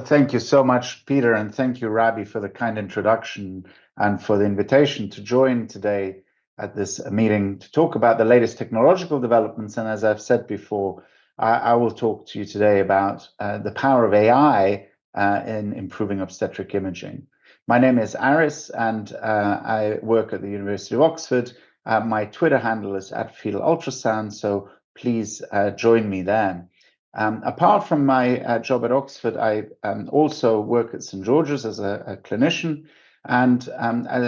Thank you so much, Peter, and thank you, Rabi, for the kind introduction and for the invitation to join today at this meeting to talk about the latest technological developments. And as I've said before, I will talk to you today about the power of AI in improving obstetric imaging. My name is Aris, and I work at the University of Oxford. My Twitter handle is @FetalUltrasound, so please join me there. Apart from my job at Oxford, I also work at St. George's as a clinician, and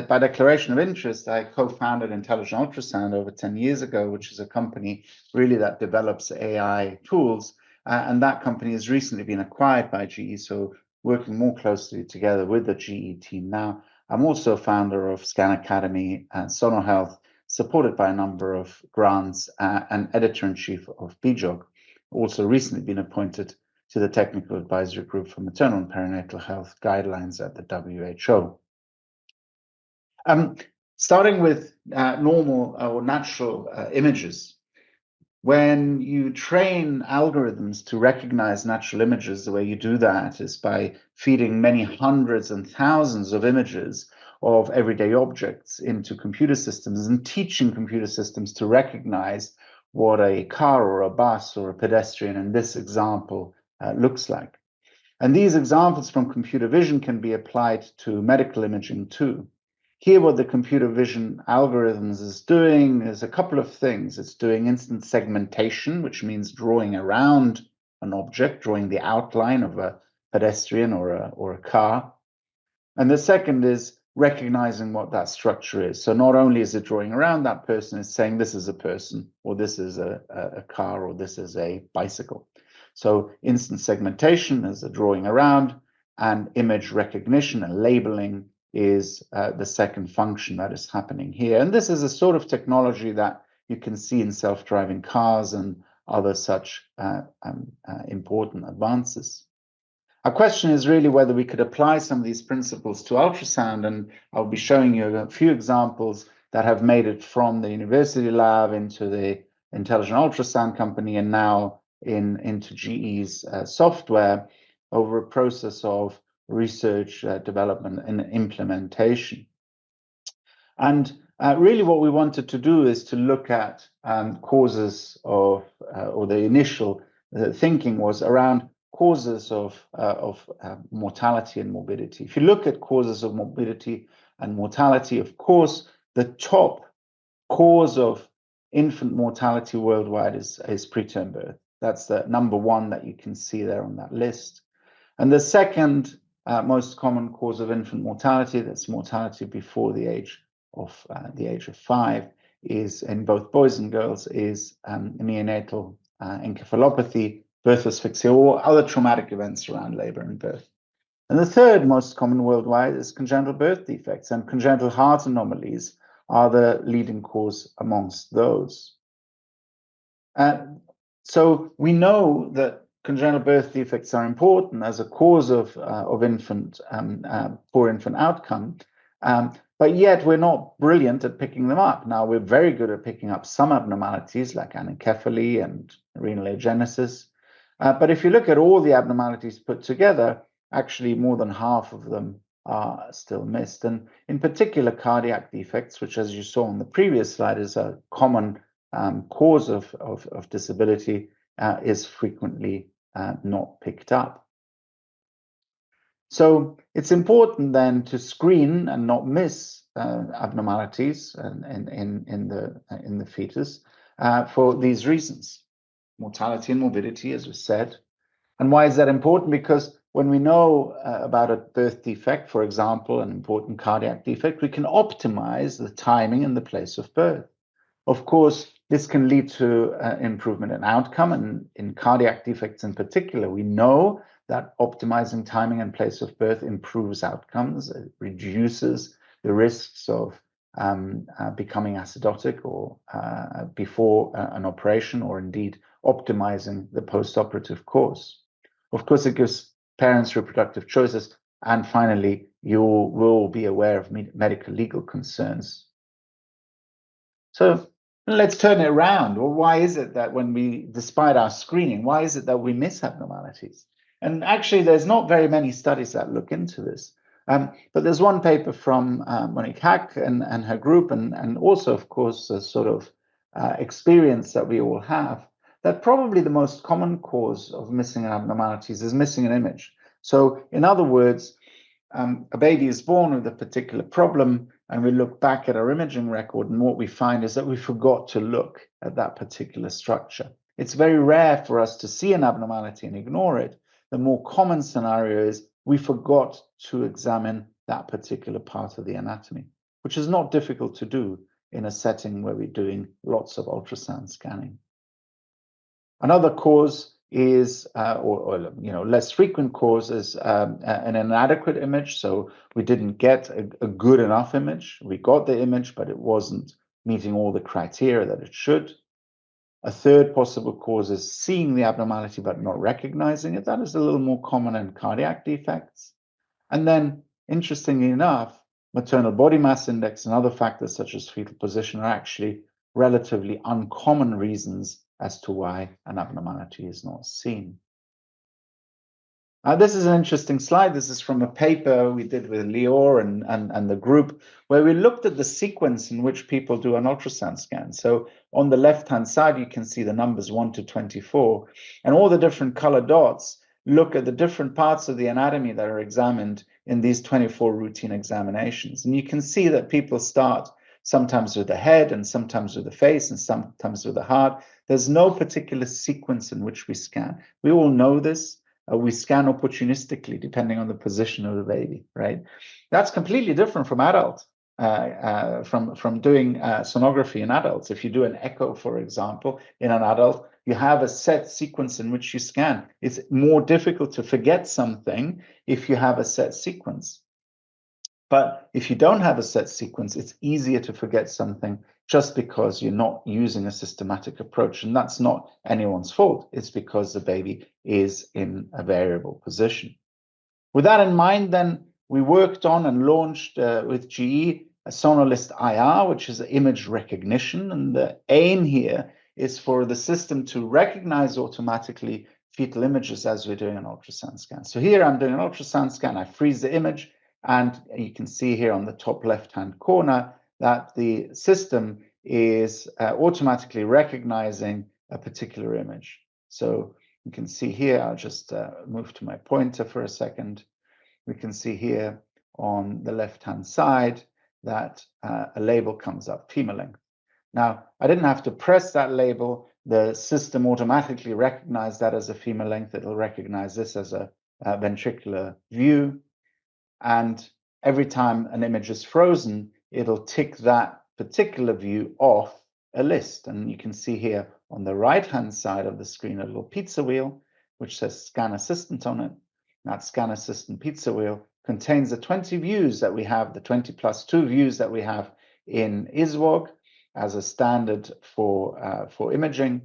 by declaration of interest, I co-founded Intelligent Ultrasound over 10 years ago, which is a company really that develops AI tools, and that company has recently been acquired by GE, so working more closely together with the GE team now. I'm also founder of Scan Academy and Sonohealth, supported by a number of grants, and editor-in-chief of BJOG. Also recently been appointed to the Technical Advisory Group for Maternal and Perinatal Health Guidelines at the WHO. Starting with normal or natural images. When you train algorithms to recognize natural images, the way you do that is by feeding many hundreds and thousands of images of everyday objects into computer systems and teaching computer systems to recognize what a car or a bus or a pedestrian in this example looks like. And these examples from computer vision can be applied to medical imaging too. Here, what the computer vision algorithms is doing is a couple of things. It's doing instant segmentation, which means drawing around an object, drawing the outline of a pedestrian or a car. And the second is recognizing what that structure is. So not only is it drawing around that person, it's saying this is a person, or this is a car, or this is a bicycle. So instant segmentation is a drawing around, and image recognition and labeling is the second function that is happening here. And this is a sort of technology that you can see in self-driving cars and other such important advances. Our question is really whether we could apply some of these principles to ultrasound, and I'll be showing you a few examples that have made it from the university lab into the Intelligent Ultrasound company and now into GE's software over a process of research, development, and implementation. And really what we wanted to do is to look at causes of, or the initial thinking was around causes of mortality and morbidity. If you look at causes of morbidity and mortality, of course, the top cause of infant mortality worldwide is preterm birth. That's the number one that you can see there on that list. And the second most common cause of infant mortality, that's mortality before the age of 5, is in both boys and girls, is neonatal encephalopathy, birth asphyxia, or other traumatic events around labor and birth. And the third most common worldwide is congenital birth defects, and congenital heart anomalies are the leading cause amongst those. So we know that congenital birth defects are important as a cause of poor infant outcome, but yet we're not brilliant at picking them up. Now, we're very good at picking up some abnormalities like anencephaly and renal agenesis. But if you look at all the abnormalities put together, actually more than half of them are still missed. And in particular, cardiac defects, which, as you saw on the previous slide, is a common cause of disability, is frequently not picked up. So it's important then to screen and not miss abnormalities in the fetus for these reasons. Mortality and morbidity, as we said. And why is that important? Because when we know about a birth defect, for example, an important cardiac defect, we can optimize the timing and the place of birth. Of course, this can lead to improvement in outcome, and in cardiac defects in particular, we know that optimizing timing and place of birth improves outcomes, it reduces the risks of becoming acidotic or before an operation, or indeed optimizing the post-operative course. Of course, it gives parents reproductive choices, and finally, you will be aware of medical legal concerns. So let's turn it around. Well, why is it that when we, despite our screening, why is it that we miss abnormalities? And actually, there's not very many studies that look into this. But there's one paper from Monique Hack and her group, and also, of course, a sort of experience that we all have, that probably the most common cause of missing abnormalities is missing an image. So in other words, a baby is born with a particular problem, and we look back at our imaging record, and what we find is that we forgot to look at that particular structure. It's very rare for us to see an abnormality and ignore it. The more common scenario is we forgot to examine that particular part of the anatomy, which is not difficult to do in a setting where we're doing lots of ultrasound scanning. Another cause is, or less frequent cause is an inadequate image. So we didn't get a good enough image. We got the image, but it wasn't meeting all the criteria that it should. A third possible cause is seeing the abnormality but not recognizing it. That is a little more common in cardiac defects. And then, interestingly enough, maternal body mass index and other factors such as fetal position are actually relatively uncommon reasons as to why an abnormality is not seen. This is an interesting slide. This is from a paper we did with Lior and the group, where we looked at the sequence in which people do an ultrasound scan. So on the left-hand side, you can see the numbers 1 to 24, and all the different color dots look at the different parts of the anatomy that are examined in these 24 routine examinations. And you can see that people start sometimes with the head and sometimes with the face and sometimes with the heart. There's no particular sequence in which we scan. We all know this. We scan opportunistically depending on the position of the baby, right? That's completely different from adult, from doing sonography in adults. If you do an echo, for example, in an adult, you have a set sequence in which you scan. It's more difficult to forget something if you have a set sequence. But if you don't have a set sequence, it's easier to forget something just because you're not using a systematic approach. And that's not anyone's fault. It's because the baby is in a variable position. With that in mind, then, we worked on and launched with GE a Sonolyst IR, which is image recognition. And the aim here is for the system to recognize automatically fetal images as we're doing an ultrasound scan. So here I'm doing an ultrasound scan. I freeze the image. And you can see here on the top left-hand corner that the system is automatically recognizing a particular image. So you can see here, I'll just move to my pointer for a second. We can see here on the left-hand side that a label comes up, femur length. Now, I didn't have to press that label. The system automatically recognized that as a femur length. It'll recognize this as a ventricular view. And every time an image is frozen, it'll tick that particular view off a list. And you can see here on the right-hand side of the screen a little pizza wheel, which says Scan Assistant on it. That Scan Assistant pizza wheel contains the 20 views that we have, the 20 plus 2 views that we have in ISWOG as a standard for imaging.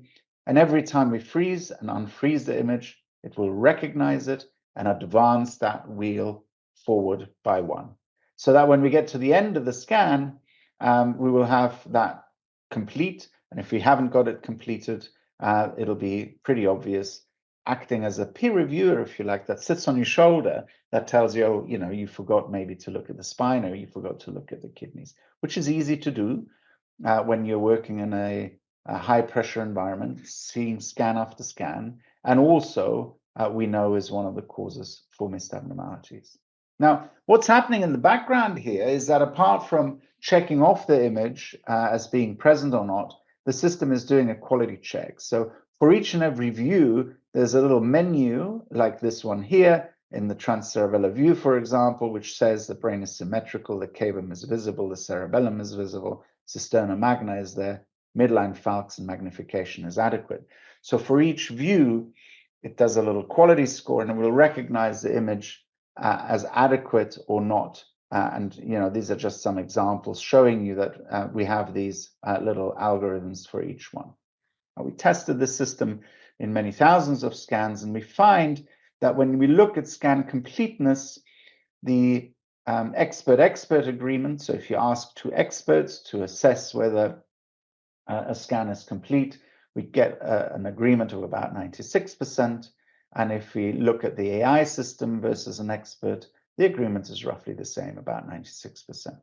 And every time we freeze and unfreeze the image, it will recognize it and advance that wheel forward by 1. So that when we get to the end of the scan, we will have that complete. And if we haven't got it completed, it'll be pretty obvious, acting as a peer reviewer, if you like, that sits on your shoulder, that tells you, oh, you forgot maybe to look at the spine, or you forgot to look at the kidneys, which is easy to do when you're working in a high pressure environment, seeing scan after scan, and also we know is one of the causes for missed abnormalities. Now, what's happening in the background here is that apart from checking off the image as being present or not, the system is doing a quality check. So for each and every view, there's a little menu like this one here in the transcerebellar view, for example, which says the brain is symmetrical, the cavum is visible, the cerebellum is visible, cisterna magna is there, midline falx and magnification is adequate. So for each view, it does a little quality score and it will recognize the image as adequate or not. And these are just some examples showing you that we have these little algorithms for each one. We tested this system in many thousands of scans, and we find that when we look at scan completeness, the expert-expert agreement, so if you ask 2 experts to assess whether a scan is complete, we get an agreement of about 96%. And if we look at the AI system versus an expert, the agreement is roughly the same, about 96%.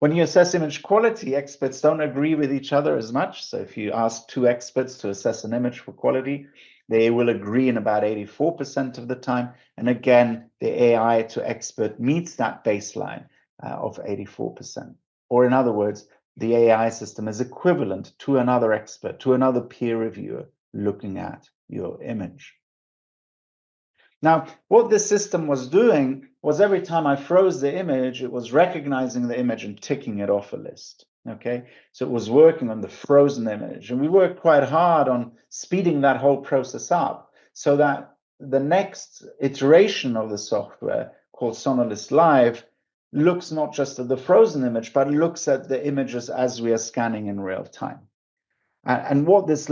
When you assess image quality, experts don't agree with each other as much. So if you ask 2 experts to assess an image for quality, they will agree in about 84% of the time. And again, the AI to expert meets that baseline of 84%. Or in other words, the AI system is equivalent to another expert, to another peer reviewer looking at your image. Now, what this system was doing was every time I froze the image, it was recognizing the image and ticking it off a list. Okay, so it was working on the frozen image, and we worked quite hard on speeding that whole process up so that the next iteration of the software, called Sonolyst Live, looks not just at the frozen image, but looks at the images as we are scanning in real time. And what this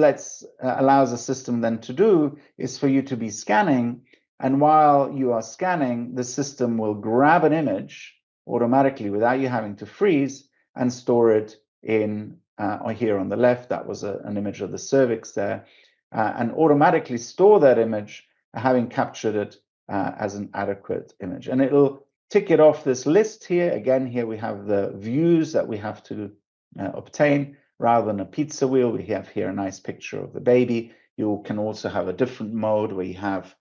allows the system then to do is for you to be scanning, and while you are scanning, the system will grab an image automatically without you having to freeze and store it in, here on the left, that was an image of the cervix there, and automatically store that image, having captured it as an adequate image. And it'll tick it off this list here. Again, here we have the views that we have to obtain. Rather than a pizza wheel, we have here a nice picture of the baby. You can also have a different mode where you have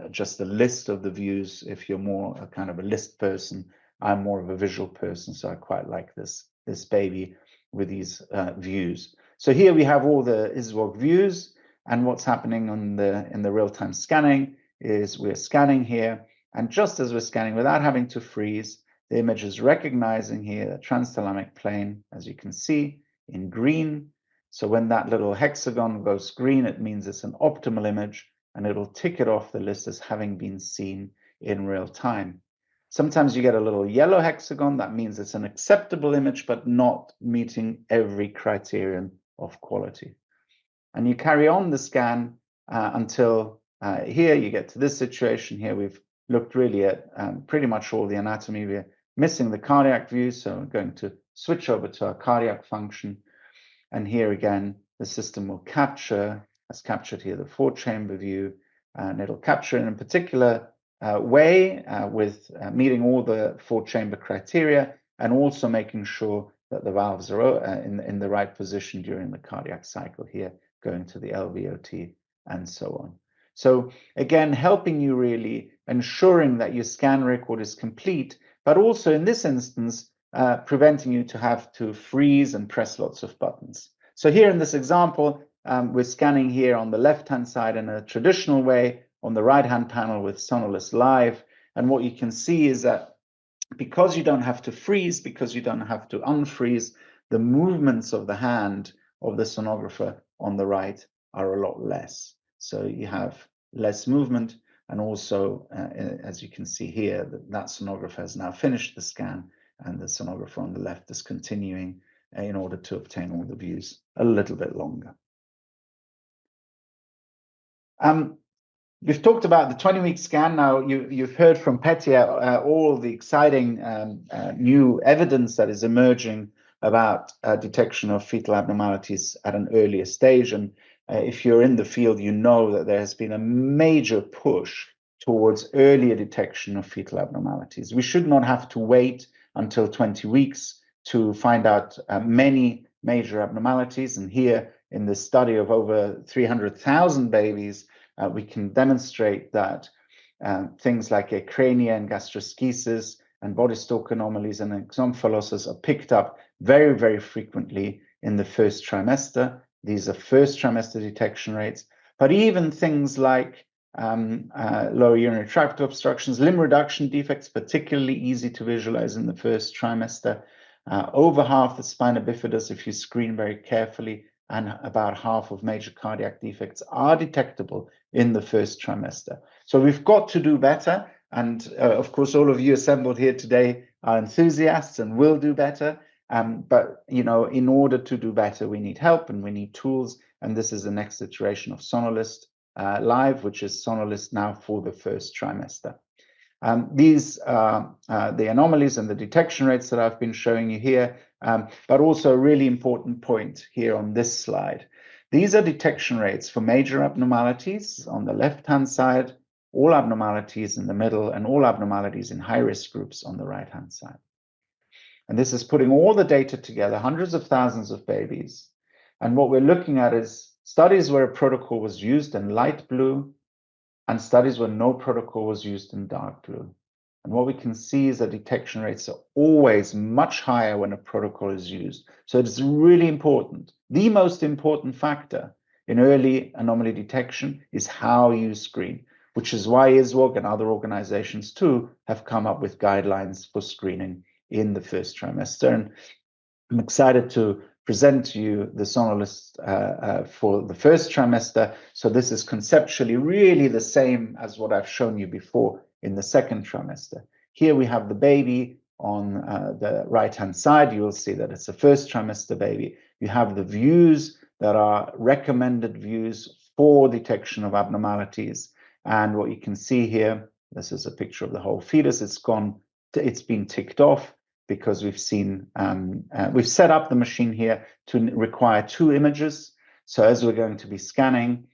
just a list of the views. If you're more a kind of a list person, I'm more of a visual person, so I quite like this baby with these views. So here we have all the ISWOG views, and what's happening in the real-time scanning is we're scanning here, and just as we're scanning without having to freeze, the image is recognizing here the transthalamic plane, as you can see, in green. So when that little hexagon goes green, it means it's an optimal image, and it'll tick it off the list as having been seen in real time. Sometimes you get a little yellow hexagon. That means it's an acceptable image, but not meeting every criterion of quality. And you carry on the scan until here you get to this situation here. We've looked really at pretty much all the anatomy. We're missing the cardiac view, so I'm going to switch over to our cardiac function. And here again, the system will capture, as captured here, the 4-chamber view, and it'll capture in a particular way with meeting all the 4-chamber criteria, and also making sure that the valves are in the right position during the cardiac cycle here, going to the LVOT and so on. So again, helping you really ensuring that your scan record is complete, but also in this instance, preventing you to have to freeze and press lots of buttons. So here in this example, we're scanning here on the left-hand side in a traditional way, on the right-hand panel with Sonolyst Live. And what you can see is that because you don't have to freeze, because you don't have to unfreeze, the movements of the hand of the sonographer on the right are a lot less. So you have less movement, and also, as you can see here, that sonographer has now finished the scan, and the sonographer on the left is continuing in order to obtain all the views a little bit longer. We've talked about the 20-week scan. Now, you've heard from Petya all the exciting new evidence that is emerging about detection of fetal abnormalities at an earlier stage. And if you're in the field, you know that there has been a major push towards earlier detection of fetal abnormalities. We should not have to wait until 20 weeks to find out many major abnormalities. And here in this study of over 300,000 babies, we can demonstrate that things like acrania and gastroschisis and body stalk anomalies and exomphallosis are picked up very, very frequently in the first trimester. These are first trimester detection rates. But even things like lower urinary tract obstructions, limb reduction defects, particularly easy to visualize in the first trimester. Over half the spina bifida, if you screen very carefully, and about half of major cardiac defects are detectable in the first trimester. So we've got to do better. And of course, all of you assembled here today are enthusiasts and will do better. But, you know, in order to do better, we need help and we need tools. And this is the next iteration of Sonolyst Live, which is Sonolyst now for the first trimester. These are the anomalies and the detection rates that I've been showing you here, but also a really important point here on this slide. These are detection rates for major abnormalities on the left-hand side, all abnormalities in the middle, and all abnormalities in high-risk groups on the right-hand side. And this is putting all the data together, hundreds of thousands of babies. And what we're looking at is studies where a protocol was used in light blue and studies where no protocol was used in dark blue. And what we can see is that detection rates are always much higher when a protocol is used. So it's really important. The most important factor in early anomaly detection is how you screen, which is why ISWOG and other organizations too have come up with guidelines for screening in the first trimester. And I'm excited to present to you the Sonolyst for the first trimester. So this is conceptually really the same as what I've shown you before in the second trimester. Here we have the baby on the right-hand side. You will see that it's a first trimester baby. You have the views that are recommended views for detection of abnormalities. And what you can see here, this is a picture of the whole fetus. It's been ticked off because we've seen, we've set up the machine here to require 2 images. So as we're going to be scanning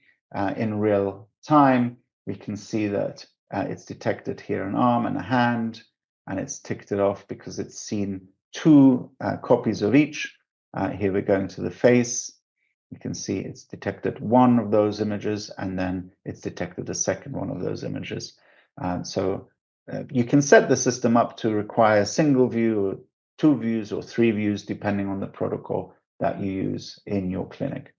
in real time, we can see that it's detected here an arm and a hand, and it's ticked it off because it's seen 2 copies of each. Here we're going to the face. You can see it's detected 1 of those images, and then it's detected a second one of those images. So you can set the system up to require a single view, or 2 views, or 3 views, depending on the protocol that you use in your clinic.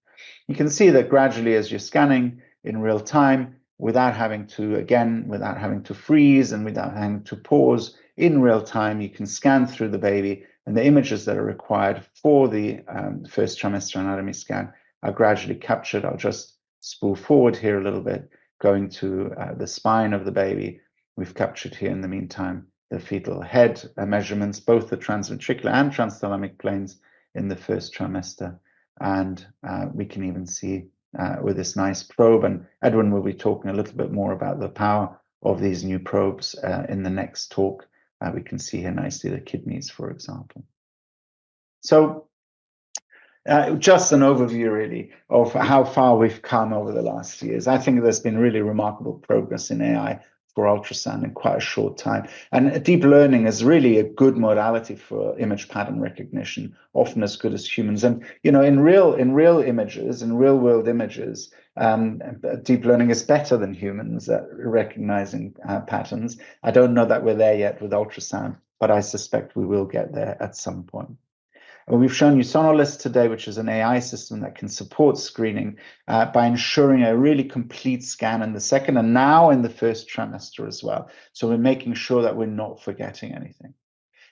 You can see that gradually as you're scanning in real time, without having to freeze and without having to pause, in real time, you can scan through the baby, and the images that are required for the first trimester anatomy scan are gradually captured. I'll just spool forward here a little bit, going to the spine of the baby. We've captured here in the meantime the fetal head measurements, both the transventricular and transthalamic planes in the first trimester. And we can even see with this nice probe, and Edwin will be talking a little bit more about the power of these new probes in the next talk. We can see here nicely the kidneys, for example. So just an overview really of how far we've come over the last years. I think there's been really remarkable progress in AI for ultrasound in quite a short time. And deep learning is really a good modality for image pattern recognition, often as good as humans. And you know, in real images, in real world images, deep learning is better than humans at recognizing patterns. I don't know that we're there yet with ultrasound, but I suspect we will get there at some point. We've shown you Sonolyst today, which is an AI system that can support screening by ensuring a really complete scan in the second and now in the first trimester as well. So we're making sure that we're not forgetting anything.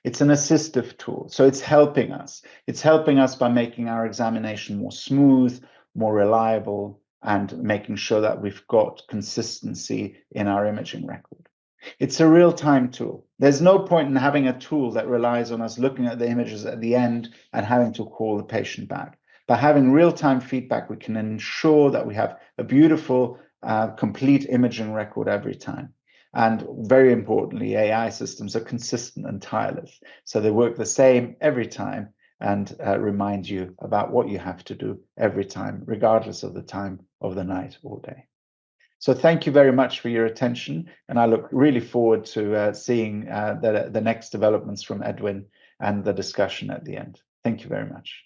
It's an assistive tool, so it's helping us. It's helping us by making our examination more smooth, more reliable, and making sure that we've got consistency in our imaging record. It's a real-time tool. There's no point in having a tool that relies on us looking at the images at the end and having to call the patient back. By having real-time feedback, we can ensure that we have a beautiful, complete imaging record every time. And very importantly, AI systems are consistent and tireless. So they work the same every time and remind you about what you have to do every time, regardless of the time of the night or day. So thank you very much for your attention, and I look really forward to seeing the next developments from Edwin and the discussion at the end. Thank you very much.